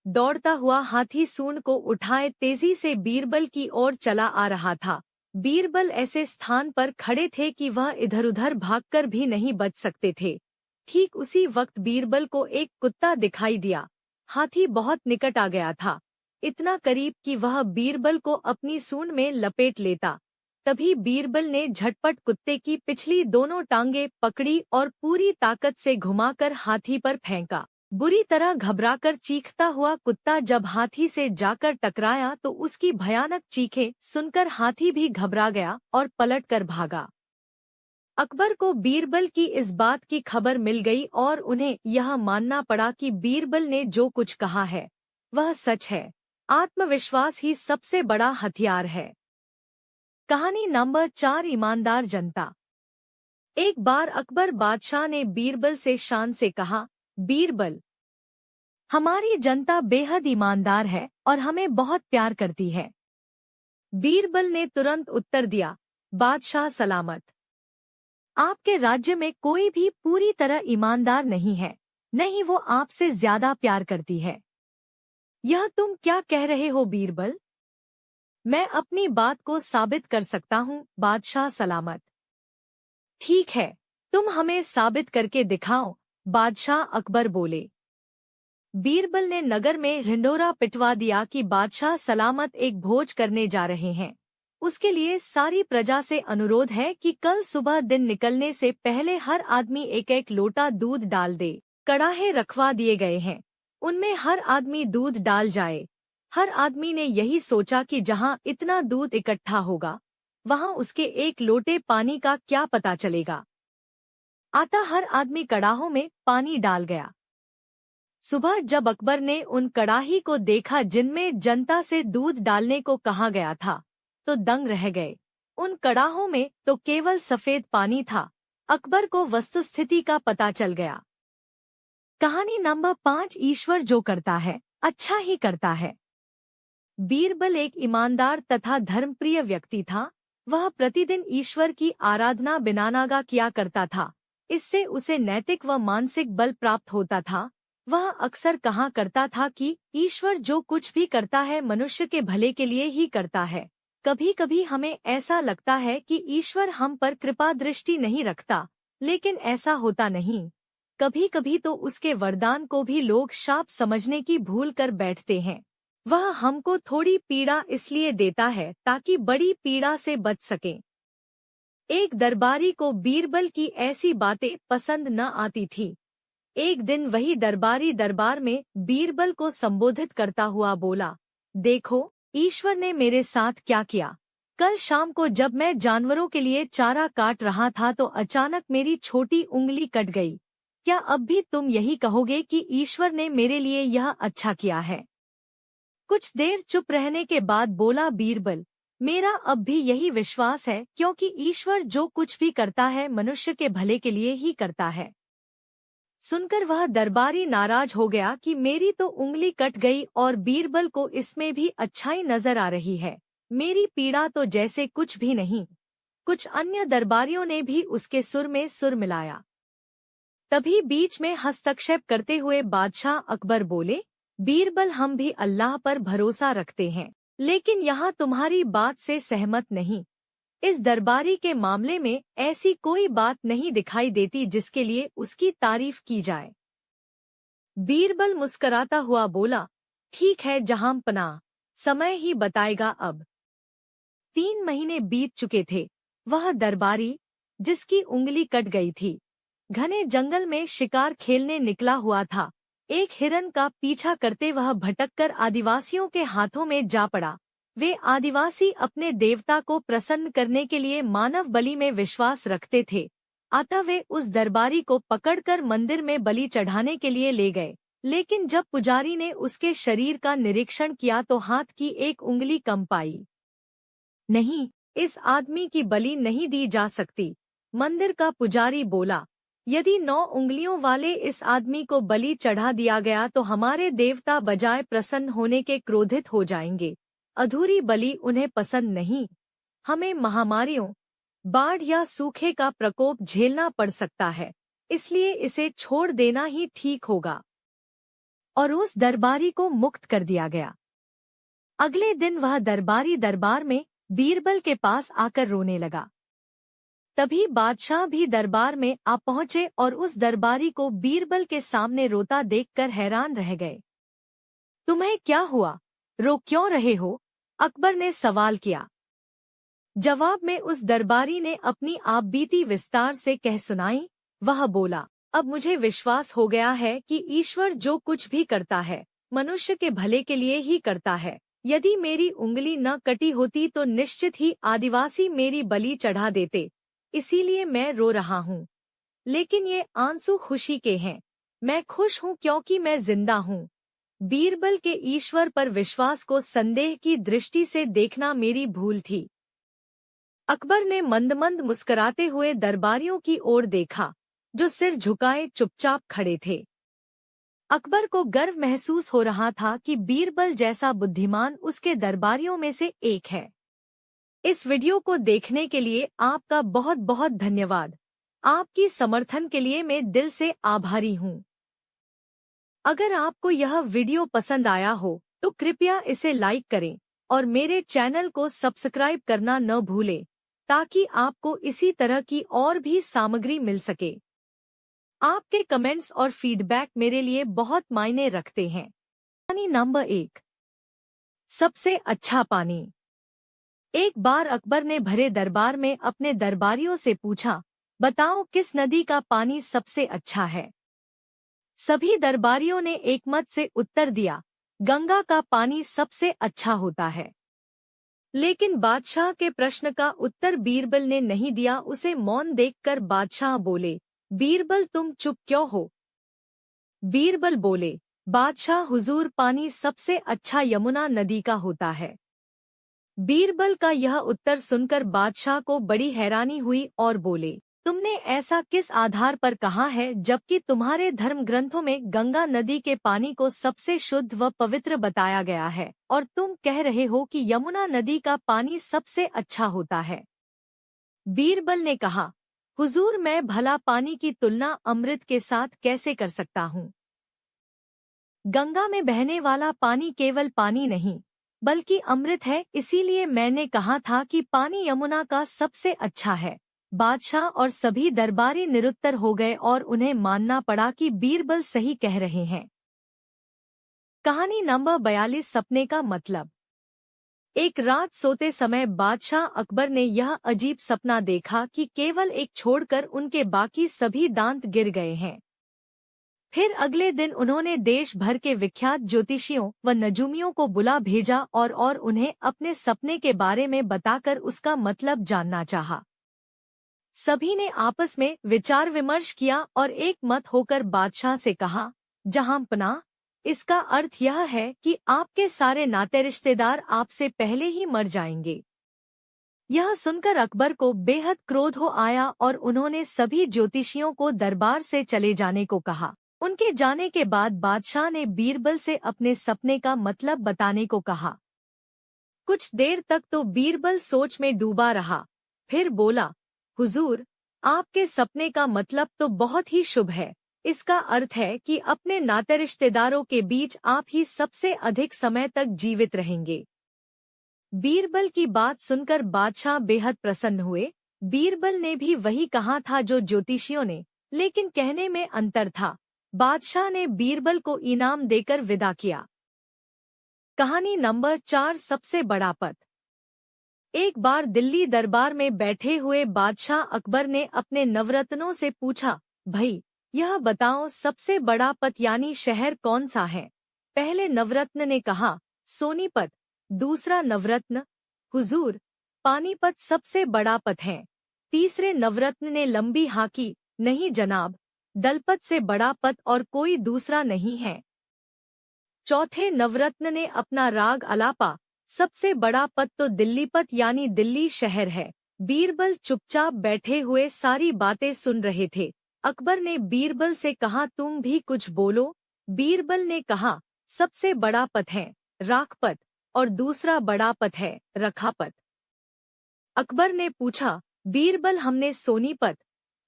दौड़ता हुआ हाथी सूंड को उठाए तेजी से बीरबल की ओर चला आ रहा था। बीरबल ऐसे स्थान पर खड़े थे कि वह इधर-उधर भागकर भी नहीं बच सकते थे। ठीक उसी वक्त बीरबल को एक कुत्ता दिखाई दिया। हाथी बहुत निकट आ गया था, इतना करीब कि वह बीरबल को अपनी सूंड में लपेट लेता। तभी बीरबल ने झटपट कुत्ते की पिछली दोनों टांगें पकड़ी और पूरी ताकत से घुमाकर हाथी पर फेंका। बुरी तरह घबराकर चीखता हुआ कुत्ता जब हाथी से जाकर टकराया तो उसकी भयानक चीखें सुनकर हाथी भी घबरा गया और पलटकर भागा। अकबर को बीरबल की इस बात की खबर मिल गई और उन्हें यह मानना पड़ा कि बीरबल ने जो कुछ कहा है वह सच है। आत्मविश्वास ही सबसे बड़ा हथियार है। कहानी नंबर 4, ईमानदार जनता। एक बार अकबर बादशाह ने बीरबल से शान से कहा, बीरबल, हमारी जनता बेहद ईमानदार है और हमें बहुत प्यार करती है। बीरबल ने तुरंत उत्तर दिया, बादशाह सलामत। आपके राज्य में कोई भी पूरी तरह ईमानदार नहीं है, नहीं वो आपसे ज्यादा प्यार करती है। यह तुम क्या कह रहे हो बीरबल? मैं अपनी बात को साबित कर सकता हूँ, बादशाह सलामत। ठीक है, तुम हमें साबित करके दिखाओ, बादशाह अकबर बोले। बीरबल ने नगर में ढिंढोरा पिटवा दिया कि बादशाह सलामत एक भोज करने जा रहे हैं। उसके लिए सारी प्रजा से अनुरोध है कि कल सुबह दिन निकलने से पहले हर आदमी एक एक लोटा दूध डाल दे। कड़ाहे रखवा दिए गए हैं, उनमें हर आदमी दूध डाल जाए। हर आदमी ने यही सोचा कि जहां इतना दूध इकट्ठा होगा वहां उसके एक लोटे पानी का क्या पता चलेगा। आता हर आदमी कड़ाहों में पानी डाल गया। सुबह जब अकबर ने उन कड़ाही को देखा जिनमें जनता से दूध डालने को कहा गया था तो दंग रह गए। उन कड़ाहों में तो केवल सफेद पानी था। अकबर को वस्तुस्थिति का पता चल गया। कहानी नंबर 5, ईश्वर जो करता है अच्छा ही करता है। बीरबल एक ईमानदार तथा धर्मप्रिय व्यक्ति था। वह प्रतिदिन ईश्वर की आराधना बिना नागा किया करता था। इससे उसे नैतिक व मानसिक बल प्राप्त होता था। वह अक्सर कहा करता था कि ईश्वर जो कुछ भी करता है मनुष्य के भले के लिए ही करता है। कभी कभी हमें ऐसा लगता है कि ईश्वर हम पर कृपा दृष्टि नहीं रखता, लेकिन ऐसा होता नहीं। कभी कभी तो उसके वरदान को भी लोग शाप समझने की भूल कर बैठते हैं। वह हमको थोड़ी पीड़ा इसलिए देता है ताकि बड़ी पीड़ा से बच सकें। एक दरबारी को बीरबल की ऐसी बातें पसंद न आती थी। एक दिन वही दरबारी दरबार में बीरबल को संबोधित करता हुआ बोला, देखो ईश्वर ने मेरे साथ क्या किया। कल शाम को जब मैं जानवरों के लिए चारा काट रहा था तो अचानक मेरी छोटी उंगली कट गई। क्या अब भी तुम यही कहोगे कि ईश्वर ने मेरे लिए यह अच्छा किया है? कुछ देर चुप रहने के बाद बोला बीरबल, मेरा अब भी यही विश्वास है, क्योंकि ईश्वर जो कुछ भी करता है मनुष्य के भले के लिए ही करता है। सुनकर वह दरबारी नाराज हो गया कि मेरी तो उंगली कट गई और बीरबल को इसमें भी अच्छाई नजर आ रही है। मेरी पीड़ा तो जैसे कुछ भी नहीं। कुछ अन्य दरबारियों ने भी उसके सुर में सुर मिलाया। तभी बीच में हस्तक्षेप करते हुए बादशाह अकबर बोले, बीरबल, हम भी अल्लाह पर भरोसा रखते हैं, लेकिन यहाँ तुम्हारी बात से सहमत नहीं। इस दरबारी के मामले में ऐसी कोई बात नहीं दिखाई देती जिसके लिए उसकी तारीफ की जाए। बीरबल मुस्कराता हुआ बोला, ठीक है जहां पनाह, समय ही बताएगा। अब 3 महीने बीत चुके थे। वह दरबारी जिसकी उंगली कट गई थी घने जंगल में शिकार खेलने निकला हुआ था। एक हिरन का पीछा करते वह भटककर आदिवासियों के हाथों में जा पड़ा। वे आदिवासी अपने देवता को प्रसन्न करने के लिए मानव बलि में विश्वास रखते थे। अतः वे उस दरबारी को पकड़कर मंदिर में बलि चढ़ाने के लिए ले गए। लेकिन जब पुजारी ने उसके शरीर का निरीक्षण किया तो हाथ की एक उंगली कम पाई। नहीं, इस आदमी की बलि नहीं दी जा सकती। मंदिर का पुजारी बोला, यदि 9 उंगलियों वाले इस आदमी को बलि चढ़ा दिया गया तो हमारे देवता बजाय प्रसन्न होने के क्रोधित हो जाएंगे। अधूरी बलि उन्हें पसंद नहीं। हमें महामारियों, बाढ़ या सूखे का प्रकोप झेलना पड़ सकता है, इसलिए इसे छोड़ देना ही ठीक होगा। और उस दरबारी को मुक्त कर दिया गया। अगले दिन वह दरबारी दरबार में बीरबल के पास आकर रोने लगा। तभी बादशाह भी दरबार में आ पहुंचे और उस दरबारी को बीरबल के सामने रोता देखकर हैरान रह गए। तुम्हें क्या हुआ, रो क्यों रहे हो? अकबर ने सवाल किया। जवाब में उस दरबारी ने अपनी आपबीती विस्तार से कह सुनाई। वह बोला, अब मुझे विश्वास हो गया है कि ईश्वर जो कुछ भी करता है मनुष्य के भले के लिए ही करता है। यदि मेरी उंगली न कटी होती तो निश्चित ही आदिवासी मेरी बलि चढ़ा देते, इसीलिए मैं रो रहा हूँ। लेकिन ये आंसू खुशी के हैं। मैं खुश हूँ क्योंकि मैं जिंदा हूँ। बीरबल के ईश्वर पर विश्वास को संदेह की दृष्टि से देखना मेरी भूल थी। अकबर ने मंद मंद मुस्कुराते हुए दरबारियों की ओर देखा, जो सिर झुकाए चुपचाप खड़े थे। अकबर को गर्व महसूस हो रहा था कि बीरबल जैसा बुद्धिमान उसके दरबारियों में से एक है। इस वीडियो को देखने के लिए आपका बहुत बहुत धन्यवाद। आपकी समर्थन के लिए मैं दिल से आभारी हूँ। अगर आपको यह वीडियो पसंद आया हो तो कृपया इसे लाइक करें और मेरे चैनल को सब्सक्राइब करना न भूलें, ताकि आपको इसी तरह की और भी सामग्री मिल सके। आपके कमेंट्स और फीडबैक मेरे लिए बहुत मायने रखते हैं। पानी नंबर 1। सबसे अच्छा पानी। एक बार अकबर ने भरे दरबार में अपने दरबारियों से पूछा, बताओ किस नदी का पानी सबसे अच्छा है। सभी दरबारियों ने एकमत से उत्तर दिया, गंगा का पानी सबसे अच्छा होता है। लेकिन बादशाह के प्रश्न का उत्तर बीरबल ने नहीं दिया। उसे मौन देखकर बादशाह बोले, बीरबल तुम चुप क्यों हो। बीरबल बोले, बादशाह हुजूर पानी सबसे अच्छा यमुना नदी का होता है। बीरबल का यह उत्तर सुनकर बादशाह को बड़ी हैरानी हुई और बोले, तुमने ऐसा किस आधार पर कहा है, जबकि तुम्हारे धर्म ग्रंथों में गंगा नदी के पानी को सबसे शुद्ध व पवित्र बताया गया है, और तुम कह रहे हो कि यमुना नदी का पानी सबसे अच्छा होता है। बीरबल ने कहा, हुजूर मैं भला पानी की तुलना अमृत के साथ कैसे कर सकता हूँ। गंगा में बहने वाला पानी केवल पानी नहीं बल्कि अमृत है, इसीलिए मैंने कहा था कि पानी यमुना का सबसे अच्छा है। बादशाह और सभी दरबारी निरुत्तर हो गए और उन्हें मानना पड़ा कि बीरबल सही कह रहे हैं। कहानी नंबर 42। सपने का मतलब। एक रात सोते समय बादशाह अकबर ने यह अजीब सपना देखा कि केवल एक छोड़कर उनके बाकी सभी दांत गिर गए हैं। फिर अगले दिन उन्होंने देश भर के विख्यात ज्योतिषियों व नजूमियों को बुला भेजा और उन्हें अपने सपने के बारे में बताकर उसका मतलब जानना चाहा। सभी ने आपस में विचार विमर्श किया और एक मत होकर बादशाह से कहा, जहांपनाह, इसका अर्थ यह है कि आपके सारे नाते रिश्तेदार आपसे पहले ही मर जाएंगे। यह सुनकर अकबर को बेहद क्रोध हो आया और उन्होंने सभी ज्योतिषियों को दरबार से चले जाने को कहा। उनके जाने के बाद बादशाह ने बीरबल से अपने सपने का मतलब बताने को कहा। कुछ देर तक तो बीरबल सोच में डूबा रहा, फिर बोला, हुजूर, आपके सपने का मतलब तो बहुत ही शुभ है। इसका अर्थ है कि अपने नाते रिश्तेदारों के बीच आप ही सबसे अधिक समय तक जीवित रहेंगे। बीरबल की बात सुनकर बादशाह बेहद प्रसन्न हुए। बीरबल ने भी वही कहा था जो ज्योतिषियों ने, लेकिन कहने में अंतर था। बादशाह ने बीरबल को इनाम देकर विदा किया। कहानी नंबर 4। सबसे बड़ा पद। एक बार दिल्ली दरबार में बैठे हुए बादशाह अकबर ने अपने नवरत्नों से पूछा, भाई यह बताओ सबसे बड़ा पद यानी शहर कौन सा है। पहले नवरत्न ने कहा, सोनीपत। दूसरा नवरत्न, हुजूर, पानीपत सबसे बड़ा पद है। तीसरे नवरत्न ने लंबी हाकी, नहीं जनाब, दलपत से बड़ा पद और कोई दूसरा नहीं है। चौथे नवरत्न ने अपना राग अलापा, सबसे बड़ा पद तो दिल्लीपत यानी दिल्ली शहर है। बीरबल चुपचाप बैठे हुए सारी बातें सुन रहे थे। अकबर ने बीरबल से कहा, तुम भी कुछ बोलो। बीरबल ने कहा, सबसे बड़ा पद है राखपत और दूसरा बड़ा पद है रखापत। अकबर ने पूछा, बीरबल हमने सोनीपत,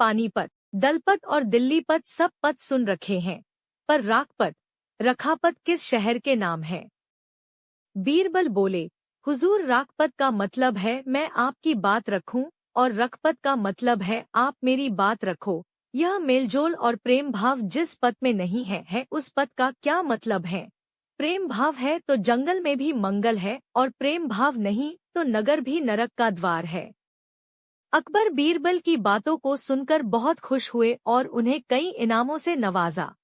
पानीपत, दलपत और दिल्लीपत सब पद सुन रखे हैं, पर राखपत, रखापत किस शहर के नाम है। बीरबल बोले, हुजूर, राखपत का मतलब है मैं आपकी बात रखूं और रखपत का मतलब है आप मेरी बात रखो। यह मेलजोल और प्रेम भाव जिस पद में नहीं है उस पद का क्या मतलब है। प्रेम भाव है तो जंगल में भी मंगल है और प्रेम भाव नहीं तो नगर भी नरक का द्वार है। अकबर बीरबल की बातों को सुनकर बहुत खुश हुए और उन्हें कई इनामों से नवाजा।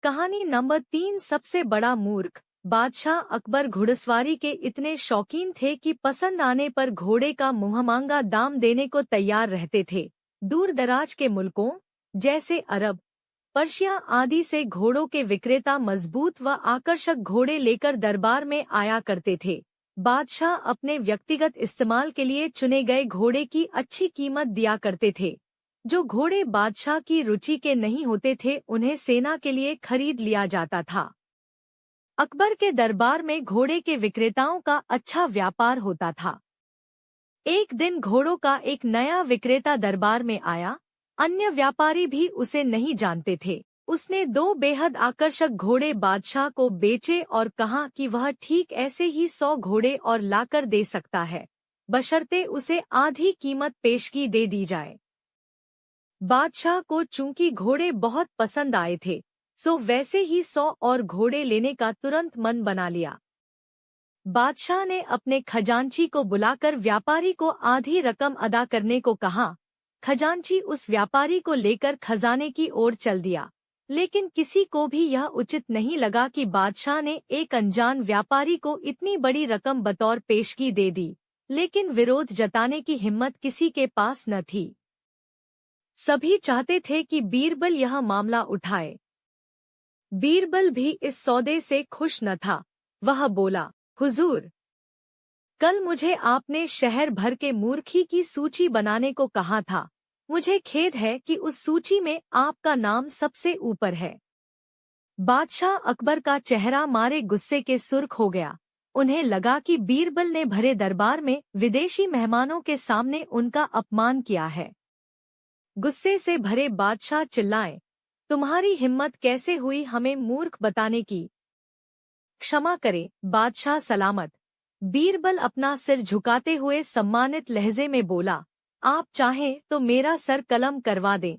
कहानी नंबर 3, सबसे बड़ा मूर्ख। बादशाह अकबर घुड़सवारी के इतने शौकीन थे कि पसंद आने पर घोड़े का मुंहमांगा दाम देने को तैयार रहते थे। दूर दराज के मुल्कों जैसे अरब, पर्शिया आदि से घोड़ों के विक्रेता मजबूत व आकर्षक घोड़े लेकर दरबार में आया करते थे। बादशाह अपने व्यक्तिगत इस्तेमाल के लिए चुने गए घोड़े की अच्छी कीमत दिया करते थे। जो घोड़े बादशाह की रुचि के नहीं होते थे उन्हें सेना के लिए खरीद लिया जाता था। अकबर के दरबार में घोड़े के विक्रेताओं का अच्छा व्यापार होता था। एक दिन घोड़ों का एक नया विक्रेता दरबार में आया। अन्य व्यापारी भी उसे नहीं जानते थे। उसने 2 बेहद आकर्षक घोड़े बादशाह को बेचे और कहा कि वह ठीक ऐसे ही 100 घोड़े और लाकर दे सकता है, बशर्ते उसे आधी कीमत पेशगी दे दी जाए। बादशाह को चूंकि घोड़े बहुत पसंद आए थे, सो वैसे ही 100 और घोड़े लेने का तुरंत मन बना लिया। बादशाह ने अपने खजांची को बुलाकर व्यापारी को आधी रकम अदा करने को कहा। खजांची उस व्यापारी को लेकर खजाने की ओर चल दिया, लेकिन किसी को भी यह उचित नहीं लगा कि बादशाह ने एक अनजान व्यापारी को इतनी बड़ी रकम बतौर पेशगी दे दी, लेकिन विरोध जताने की हिम्मत किसी के पास न थी। सभी चाहते थे कि बीरबल यह मामला उठाए। बीरबल भी इस सौदे से खुश न था। वह बोला, हुजूर, कल मुझे आपने शहर भर के मूर्खी की सूची बनाने को कहा था। मुझे खेद है कि उस सूची में आपका नाम सबसे ऊपर है। बादशाह अकबर का चेहरा मारे गुस्से के सुर्ख हो गया। उन्हें लगा कि बीरबल ने भरे दरबार में विदेशी मेहमानों के सामने उनका अपमान किया है। गुस्से से भरे बादशाह चिल्लाए, तुम्हारी हिम्मत कैसे हुई हमें मूर्ख बताने की? क्षमा करें बादशाह सलामत। बीरबल अपना सिर झुकाते हुए सम्मानित लहजे में बोला, आप चाहें तो मेरा सर कलम करवा दें।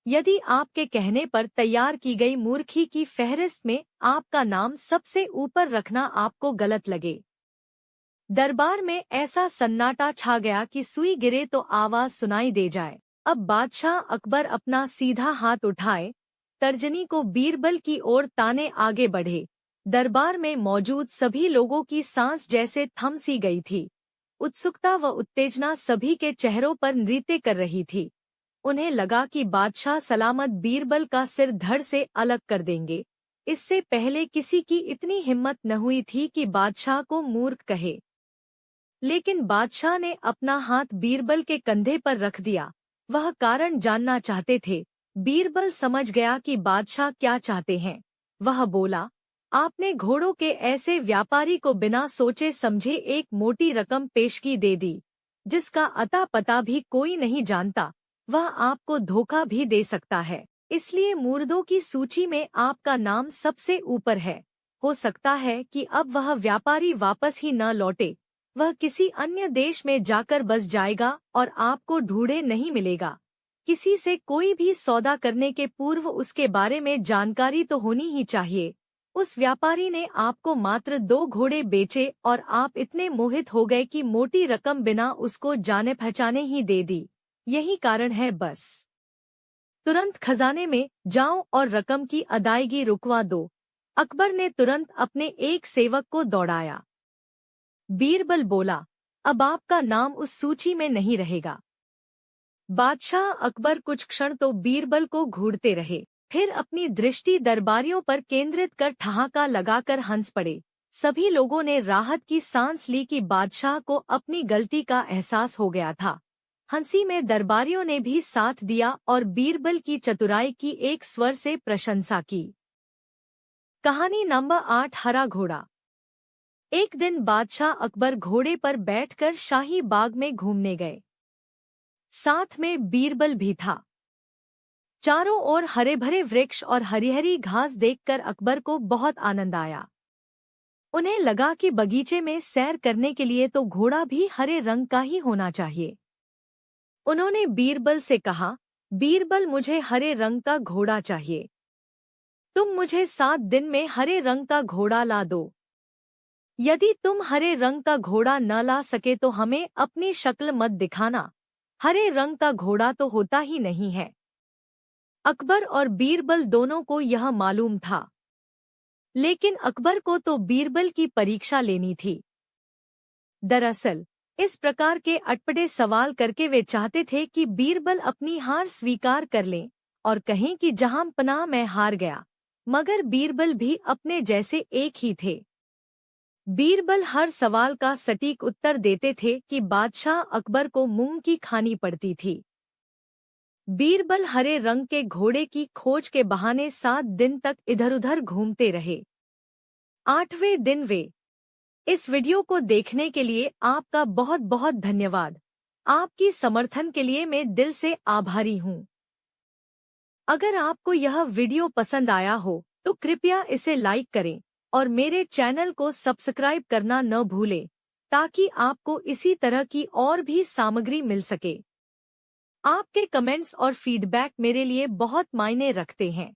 यदि आपके कहने पर तैयार की गई मूर्खी की फहरिस्त में आपका नाम सबसे ऊपर रखना आपको गलत लगे। दरबार में ऐसा सन्नाटा छा गया कि सुई गिरे तो आवाज सुनाई दे जाए। अब बादशाह अकबर अपना सीधा हाथ उठाए, तर्जनी को बीरबल की ओर ताने आगे बढ़े। दरबार में मौजूद सभी लोगों की सांस जैसे थम सी गई थी। उत्सुकता व उत्तेजना सभी के चेहरों पर नृत्य कर रही थी। उन्हें लगा कि बादशाह सलामत बीरबल का सिर धड़ से अलग कर देंगे। इससे पहले किसी की इतनी हिम्मत न हुई थी कि बादशाह को मूर्ख कहे। लेकिन बादशाह ने अपना हाथ बीरबल के कंधे पर रख दिया। वह कारण जानना चाहते थे। बीरबल समझ गया कि बादशाह क्या चाहते हैं। वह बोला, आपने घोड़ों के ऐसे व्यापारी को बिना सोचे समझे एक मोटी रकम पेशगी दे दी, जिसका अता पता भी कोई नहीं जानता। वह आपको धोखा भी दे सकता है, इसलिए मुर्दों की सूची में आपका नाम सबसे ऊपर है। हो सकता है कि अब वह व्यापारी वापस ही न लौटे। वह किसी अन्य देश में जाकर बस जाएगा और आपको ढूंढे नहीं मिलेगा। किसी से कोई भी सौदा करने के पूर्व उसके बारे में जानकारी तो होनी ही चाहिए। उस व्यापारी ने आपको मात्र 2 घोड़े बेचे और आप इतने मोहित हो गए कि मोटी रकम बिना उसको जाने पहचाने ही दे दी। यही कारण है बस। तुरंत खजाने में जाओ और रकम की अदायगी रुकवा दो। अकबर ने तुरंत अपने एक सेवक को दौड़ाया। बीरबल बोला, अब आपका नाम उस सूची में नहीं रहेगा। बादशाह अकबर कुछ क्षण तो बीरबल को घूरते रहे, फिर अपनी दृष्टि दरबारियों पर केंद्रित कर ठहाका लगाकर हंस पड़े। सभी लोगों ने राहत की सांस ली कि बादशाह को अपनी गलती का एहसास हो गया था। हंसी में दरबारियों ने भी साथ दिया और बीरबल की चतुराई की एक स्वर से प्रशंसा की। कहानी नंबर 8, हरा घोड़ा। एक दिन बादशाह अकबर घोड़े पर बैठकर शाही बाग में घूमने गए। साथ में बीरबल भी था। चारों ओर हरे भरे वृक्ष और हरी-हरी घास देखकर अकबर को बहुत आनंद आया। उन्हें लगा कि बगीचे में सैर करने के लिए तो घोड़ा भी हरे रंग का ही होना चाहिए। उन्होंने बीरबल से कहा, बीरबल मुझे हरे रंग का घोड़ा चाहिए। तुम मुझे 7 दिन में हरे रंग का घोड़ा ला दो। यदि तुम हरे रंग का घोड़ा न ला सके तो हमें अपनी शक्ल मत दिखाना, हरे रंग का घोड़ा तो होता ही नहीं है। अकबर और बीरबल दोनों को यह मालूम था, लेकिन अकबर को तो बीरबल की परीक्षा लेनी थी। दरअसल इस प्रकार के अटपटे सवाल करके वे चाहते थे कि बीरबल अपनी हार स्वीकार कर लें और कहें कि जहां पनाह मैं हार गया। मगर बीरबल भी अपने जैसे एक ही थे। बीरबल हर सवाल का सटीक उत्तर देते थे कि बादशाह अकबर को मुंह की खानी पड़ती थी। बीरबल हरे रंग के घोड़े की खोज के बहाने 7 दिन तक इधर-उधर घूमते रहे। 8वें दिन वे। इस वीडियो को देखने के लिए आपका बहुत बहुत धन्यवाद। आपकी समर्थन के लिए मैं दिल से आभारी हूँ। अगर आपको यह वीडियो पसंद आया हो तो कृपया इसे लाइक करें और मेरे चैनल को सब्सक्राइब करना न भूलें, ताकि आपको इसी तरह की और भी सामग्री मिल सके। आपके कमेंट्स और फीडबैक मेरे लिए बहुत मायने रखते हैं।